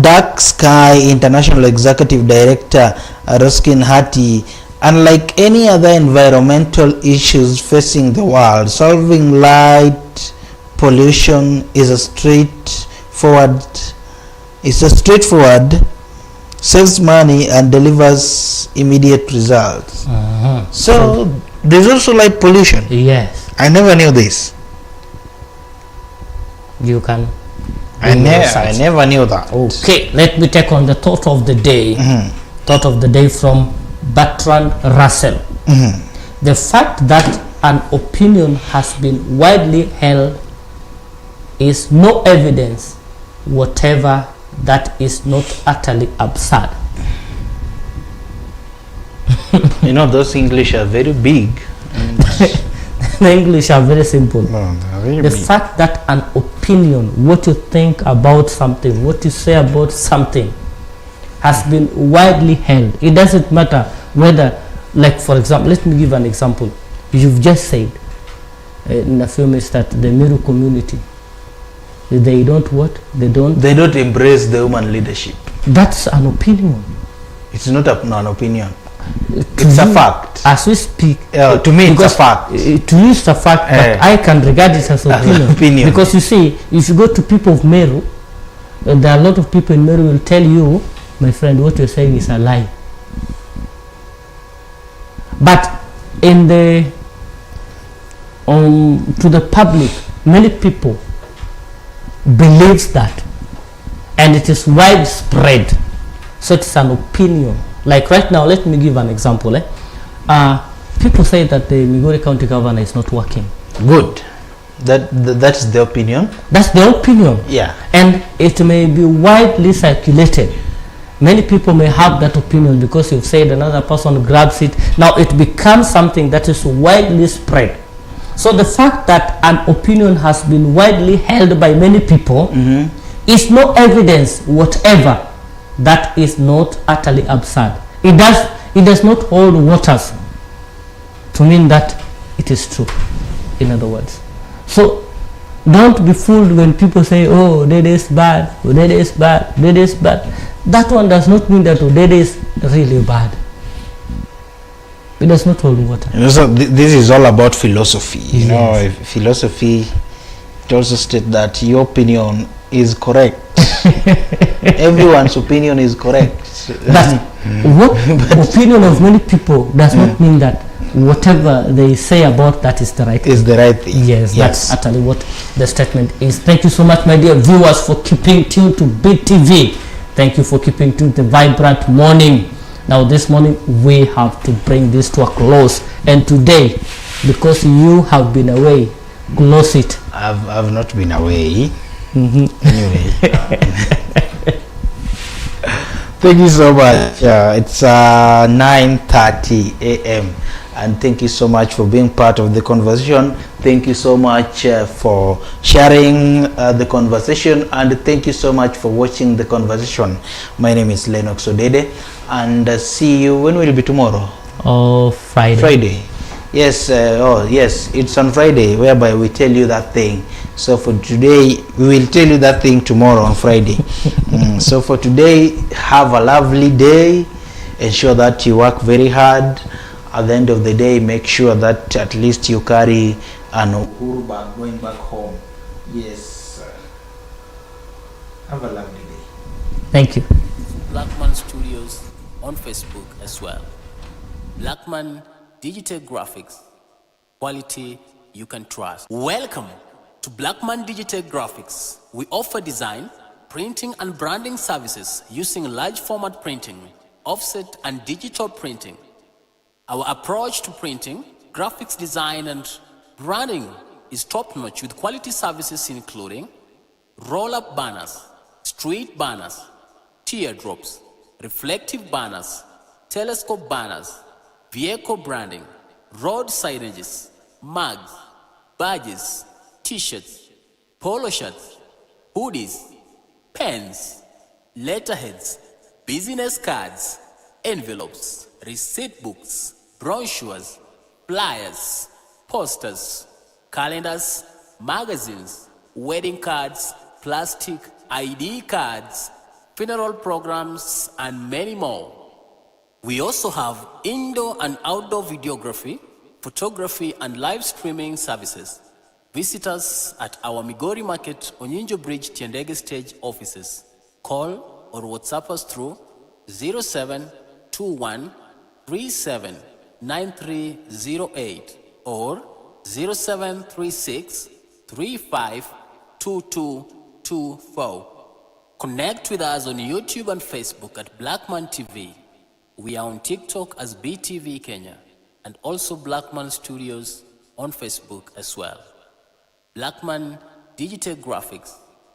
Dark Sky International Executive Director Ruskin Hati. Unlike any other environmental issues facing the world, solving light pollution is a straightforward, saves money and delivers immediate results. So there's also light pollution. Yes. I never knew this. You can. I never knew that. Okay, let me take on the thought of the day. Thought of the day from Bertrand Russell. The fact that an opinion has been widely held is no evidence whatever that is not utterly absurd. Those English are very big. The English are very simple. No, very the big. fact that an opinion, what you think about something, what you say about something, has been widely held. It doesn't matter whether, like for example, let me give an example. You've just said in a few minutes that the Meru community, they don't what? They don't embrace the woman leadership. That's an opinion. It's not an opinion. It's a fact. As we speak, to me it's a fact. To you it's a fact, but I can regard it as opinion. Because you see, if you go to people of Meru, there are a lot of people in Meru will tell you, my friend, what you're saying is a lie. But in the to the public, many people believes that, and it is widespread. So it's an opinion. Like right now, let me give an example. People say that the Migori County Governor is not working. Good. That's the opinion. That's the opinion. Yeah. And it may be widely circulated. Many people may have that opinion because you've said, another person grabs it. Now it becomes something that is widely spread. So the fact that an opinion has been widely held by many people is no evidence whatever that is not utterly absurd. It does not hold waters to mean that it is true, in other words. So don't be fooled when people say, oh, that is bad, oh, that is bad, that is bad. That one does not mean that that is really bad. It does not hold water. So this is all about philosophy. Philosophy, it also states that your opinion is correct. Everyone's opinion is correct. But what opinion of many people does not mean that whatever they say about that is the right thing. Is the right thing. Yes, that's utterly what the statement is. Thank you so much, my dear viewers, for keeping tuned to BTV. Thank you for keeping tuned to Vibrant Morning. Now this morning we have to bring this to a close, and today, because you have been away, close it. I've not been away. Anyway. Thank you so much. It's 9:30 a.m. and thank you so much for being part of the conversation. Thank you so much for sharing the conversation, and thank you so much for watching the conversation. My name is Lennox Odede, and see you. When will it be tomorrow? Oh, Friday. Friday. Yes. Yes. It's on Friday, whereby we tell you that thing. So for today, we will tell you that thing tomorrow on Friday. So for today, have a lovely day. Ensure that you work very hard. At the end of the day, make sure that at least you carry an Uhuru bag going back home. Yes. Have a lovely day. Thank you. Blackman Studios on Facebook as well. Blackman Digital Graphics. Quality you can trust. Welcome to Blackman Digital Graphics. We offer design, printing and branding services using large format printing, offset and digital printing. Our approach to printing, graphics design and branding is top-notch with quality services including roll-up banners, street banners, teardrops, reflective banners, telescope banners, vehicle branding, road signages, mugs, badges, t-shirts, polo shirts, hoodies, pens, letterheads, business cards, envelopes, receipt books, brochures, flyers, posters, calendars, magazines, wedding cards, plastic ID cards, funeral programs, and many more. We also have indoor and outdoor videography, photography, and live streaming services. Visit us at our Migori Market, Onyinjo Bridge, Tiendege Stage offices. Call or WhatsApp us through 0721 379308 or 0736 352224. Connect with us on YouTube and Facebook at Blackman TV. We are on TikTok as BTV Kenya and also Blackman Studios on Facebook as well. Blackman Digital Graphics.